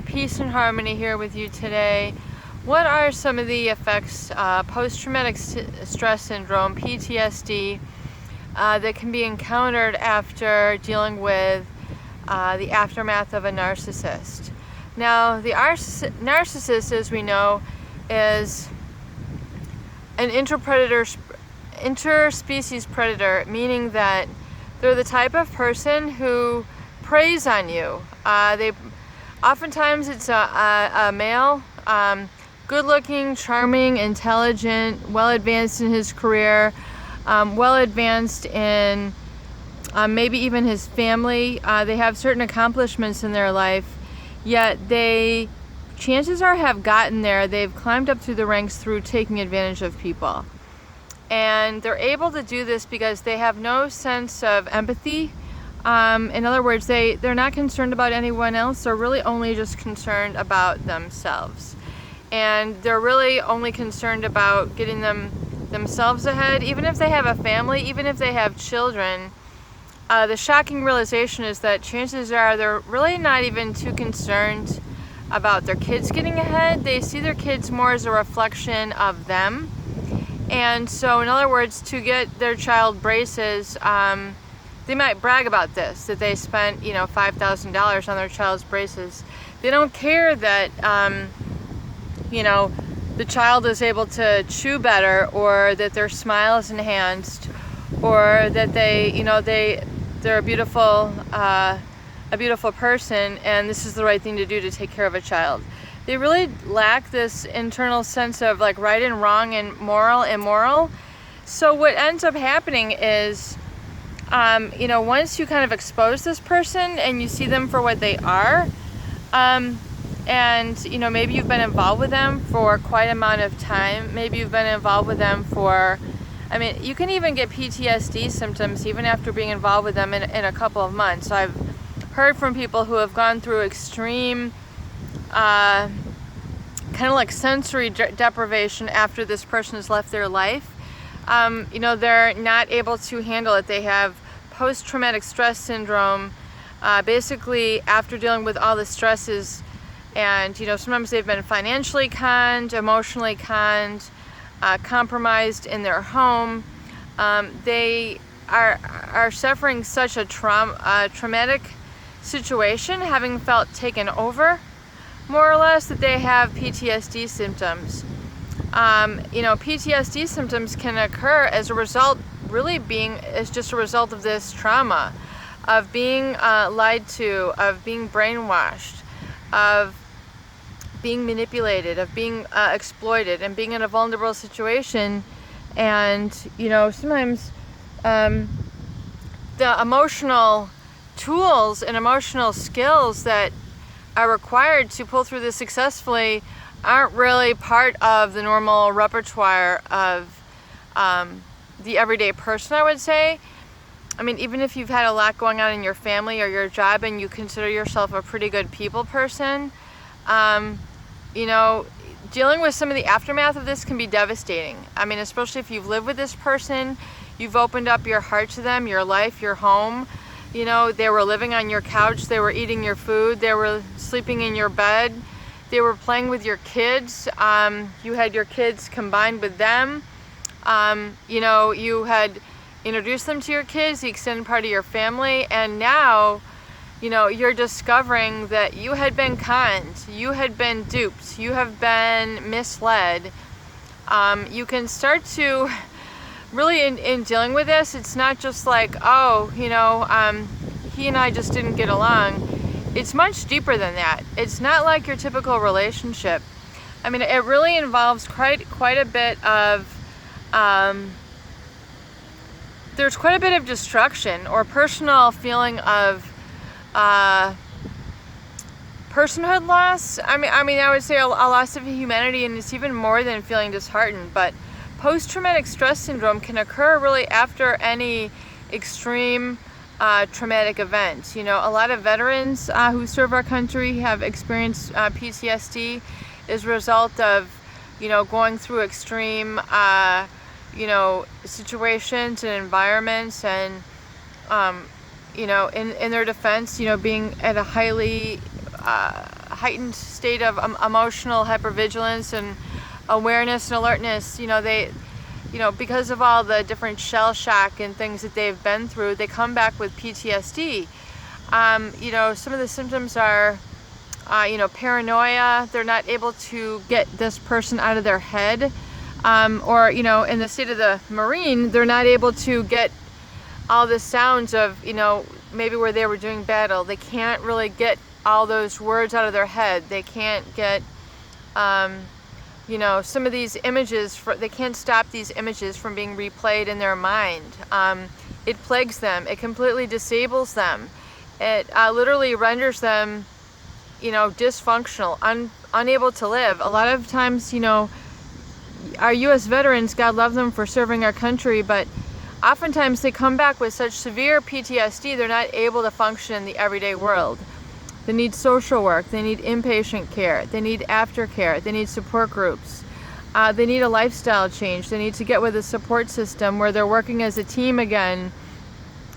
peace and harmony here with you today. What are some of the effects, post-traumatic stress syndrome, PTSD, that can be encountered after dealing with the aftermath of a narcissist? Now, the narcissist, as we know, is an interspecies predator, meaning that they're the type of person who preys on you. Oftentimes it's a male, good-looking, charming, intelligent, well-advanced in his career, well-advanced in maybe even his family. They have certain accomplishments in their life, yet chances are have gotten there. They've climbed up through the ranks through taking advantage of people. And they're able to do this because they have no sense of empathy. In other words, they're not concerned about anyone else. They're really only just concerned about themselves. And they're really only concerned about getting themselves ahead. Even if they have a family, even if they have children, the shocking realization is that chances are they're really not even too concerned about their kids getting ahead. They see their kids more as a reflection of them. And so, in other words, to get their child braces, they might brag about this, that they spent, $5,000 on their child's braces. They don't care that, the child is able to chew better, or that their smile is enhanced, or that they're a beautiful person, and this is the right thing to do to take care of a child. They really lack this internal sense of like right and wrong and moral, immoral. So what ends up happening is, once you kind of expose this person and you see them for what they are, and maybe you've been involved with them for quite an amount of time. Maybe you've been involved with them you can even get PTSD symptoms even after being involved with them in a couple of months. I've heard from people who have gone through extreme kind of like sensory deprivation after this person has left their life. They're not able to handle it. They have post-traumatic stress syndrome, basically after dealing with all the stresses, and sometimes they've been financially conned, emotionally conned, compromised in their home. They are suffering such a traumatic situation, having felt taken over, more or less, that they have PTSD symptoms. PTSD symptoms can occur as a result, as just a result of this trauma, of being lied to, of being brainwashed, of being manipulated, of being exploited, and being in a vulnerable situation. And, sometimes the emotional tools and emotional skills that are required to pull through this successfully aren't really part of the normal repertoire of the everyday person, I would say. Even if you've had a lot going on in your family or your job and you consider yourself a pretty good people person, dealing with some of the aftermath of this can be devastating. Especially if you've lived with this person, you've opened up your heart to them, your life, your home. They were living on your couch, they were eating your food, they were sleeping in your bed, they were playing with your kids. You had your kids combined with them. You had introduced them to your kids, the extended part of your family, and now, you're discovering that you had been conned, you had been duped, you have been misled. You can start to really, in dealing with this, it's not just like, he and I just didn't get along. It's much deeper than that. It's not like your typical relationship. It really involves quite a bit of, there's quite a bit of destruction or personal feeling of personhood loss. I would say a loss of humanity, and it's even more than feeling disheartened. But post-traumatic stress syndrome can occur really after any extreme traumatic event. A lot of veterans who serve our country have experienced PTSD as a result of, going through extreme, situations and environments, and, in their defense, being at a heightened state of emotional hypervigilance and awareness and alertness. They, because of all the different shell shock and things that they've been through, they come back with PTSD. Some of the symptoms are, paranoia. They're not able to get this person out of their head. Or, in the state of the Marine, they're not able to get all the sounds of, maybe where they were doing battle. They can't really get all those words out of their head. They can't get, some of these images, they can't stop these images from being replayed in their mind. It plagues them. It completely disables them. It literally renders them, dysfunctional, unable to live. A lot of times, our U.S. veterans, God love them for serving our country, but oftentimes they come back with such severe PTSD, they're not able to function in the everyday world. They need social work, they need inpatient care, they need aftercare, they need support groups, they need a lifestyle change, they need to get with a support system where they're working as a team again,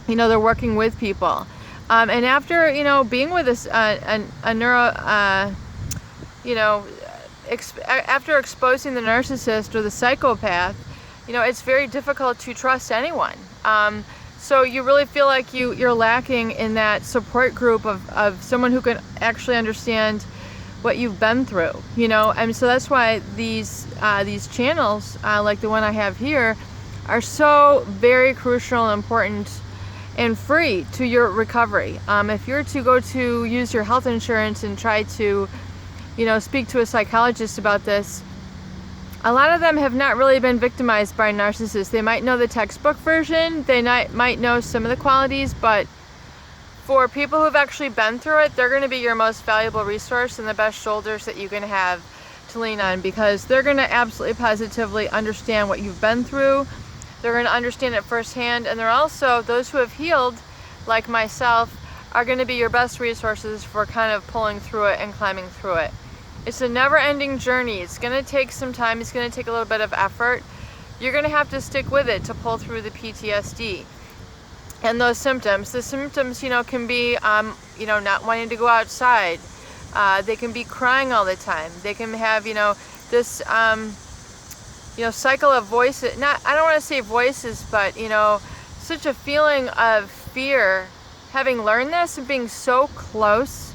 they're working with people. And after, being with after exposing the narcissist or the psychopath, it's very difficult to trust anyone. So you really feel like you're lacking in that support group of someone who can actually understand what you've been through, and so that's why these channels, like the one I have here, are so very crucial and important and free to your recovery. If you're to go to use your health insurance and try to, speak to a psychologist about this, a lot of them have not really been victimized by narcissists. They might know the textbook version, they might know some of the qualities, but for people who've actually been through it, they're going to be your most valuable resource and the best shoulders that you can have to lean on, because they're going to absolutely positively understand what you've been through. They're going to understand it firsthand, and they're also, those who have healed, like myself, are going to be your best resources for kind of pulling through it and climbing through it. It's a never-ending journey. It's going to take some time. It's going to take a little bit of effort. You're going to have to stick with it to pull through the PTSD and those symptoms. The symptoms, can be, not wanting to go outside. They can be crying all the time. They can have, this, cycle of voices. I don't want to say voices, but, such a feeling of fear, having learned this and being so close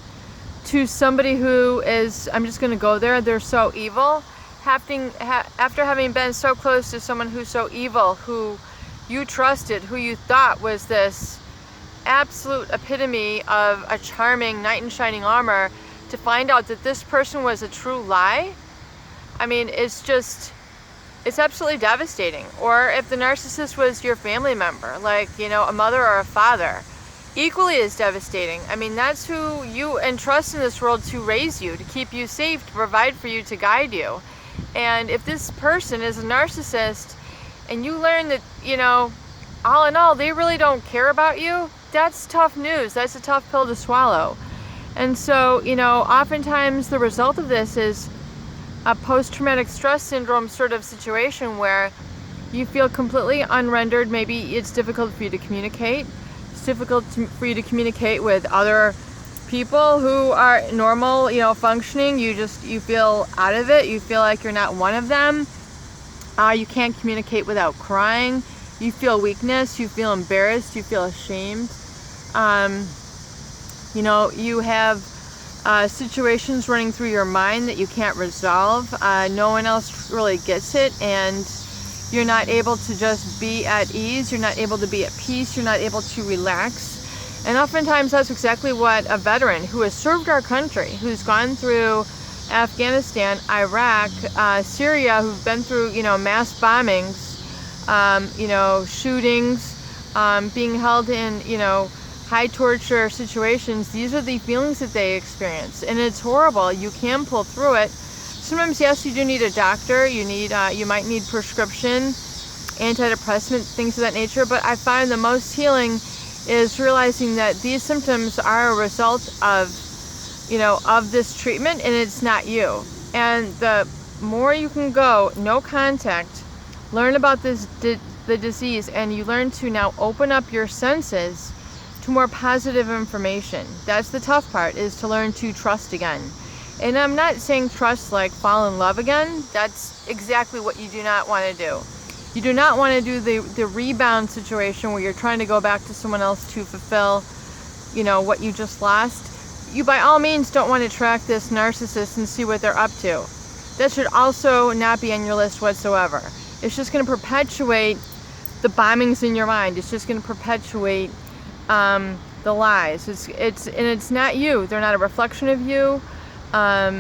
to somebody who is, I'm just going to go there, they're so evil. After having been so close to someone who's so evil, who you trusted, who you thought was this absolute epitome of a charming knight in shining armor, to find out that this person was a true lie, it's absolutely devastating. Or if the narcissist was your family member, like, a mother or a father, equally as devastating. That's who you entrust in this world to raise you, to keep you safe, to provide for you, to guide you. And if this person is a narcissist and you learn that, all in all, they really don't care about you, that's tough news. That's a tough pill to swallow. And so, oftentimes the result of this is a post-traumatic stress syndrome sort of situation where you feel completely unrendered. Maybe it's difficult for you to communicate. It's difficult for you to communicate with other people who are normal, functioning. You feel out of it. You feel like you're not one of them. You can't communicate without crying. You feel weakness. You feel embarrassed. You feel ashamed. You have situations running through your mind that you can't resolve. No one else really gets it, and you're not able to just be at ease. You're not able to be at peace. You're not able to relax. And oftentimes that's exactly what a veteran who has served our country, who's gone through Afghanistan, Iraq, Syria, who've been through, mass bombings, shootings, being held in, high torture situations. These are the feelings that they experience, and it's horrible. You can pull through it. Sometimes, yes, you do need a doctor. You might need prescription, antidepressant, things of that nature. But I find the most healing is realizing that these symptoms are a result of, of this treatment, and it's not you. And the more you can go, no contact, learn about the disease, and you learn to now open up your senses to more positive information. That's the tough part, is to learn to trust again. And I'm not saying trust like fall in love again. That's exactly what you do not want to do. You do not want to do the rebound situation where you're trying to go back to someone else to fulfill, you know, what you just lost. You by all means don't want to track this narcissist and see what they're up to. That should also not be on your list whatsoever. It's just going to perpetuate the bombings in your mind. It's just going to perpetuate the lies. It's not you. They're not a reflection of you. Not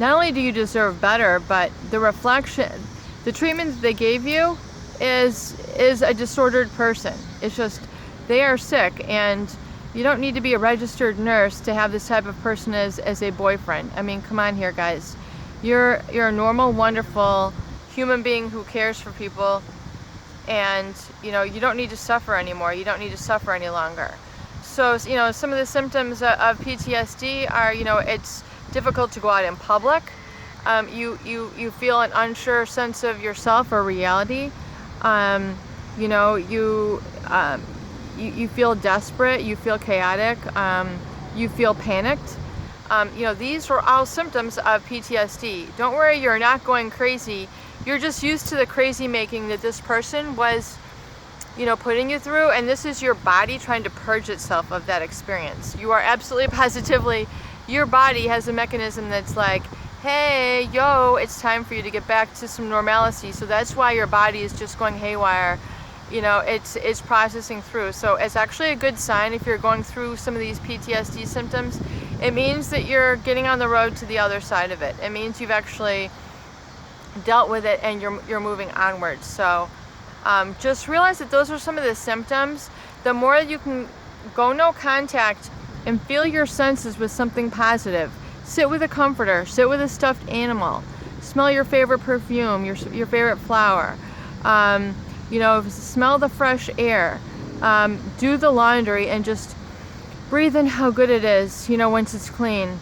only do you deserve better, but the treatment that they gave you is a disordered person. It's just, they are sick, and you don't need to be a registered nurse to have this type of person as a boyfriend. I mean, come on here, guys. You're a normal, wonderful human being who cares for people, and you know, you don't need to suffer anymore. You don't need to suffer any longer. So, you know, some of the symptoms of PTSD are, you know, it's difficult to go out in public. You feel an unsure sense of yourself or reality. You know, you feel desperate. You feel chaotic. You feel panicked. You know, these are all symptoms of PTSD. Don't worry, you're not going crazy. You're just used to the crazy making that this person was, you know, putting you through, and this is your body trying to purge itself of that experience. You are absolutely positively, your body has a mechanism that's like, hey, yo, it's time for you to get back to some normalcy. So that's why your body is just going haywire. You know, it's processing through. So it's actually a good sign if you're going through some of these PTSD symptoms. It means that you're getting on the road to the other side of it. It means you've actually dealt with it and you're moving onwards. So just realize that those are some of the symptoms. The more you can go no contact and feel your senses with something positive. Sit with a comforter, sit with a stuffed animal, smell your favorite perfume, your favorite flower, you know, smell the fresh air, do the laundry, and just breathe in how good it is, you know, once it's clean.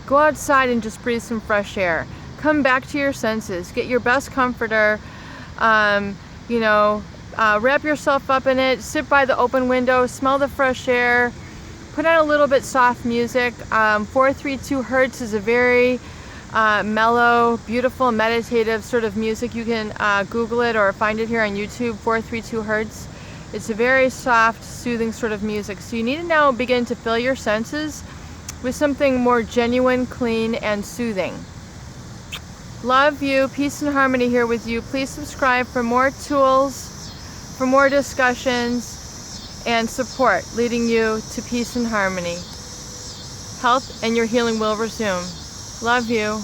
Go outside and just breathe some fresh air. Come back to your senses. Get your best comforter. You know, wrap yourself up in it. Sit by the open window. Smell the fresh air. Put on a little bit soft music. 432 hertz is a very mellow, beautiful, meditative sort of music. You can Google it or find it here on YouTube, 432 hertz. It's a very soft, soothing sort of music. So you need to now begin to fill your senses with something more genuine, clean, and soothing. Love you. Peace and harmony here with you. Please subscribe for more tools, for more discussions, and support leading you to peace and harmony. Health and your healing will resume. Love you.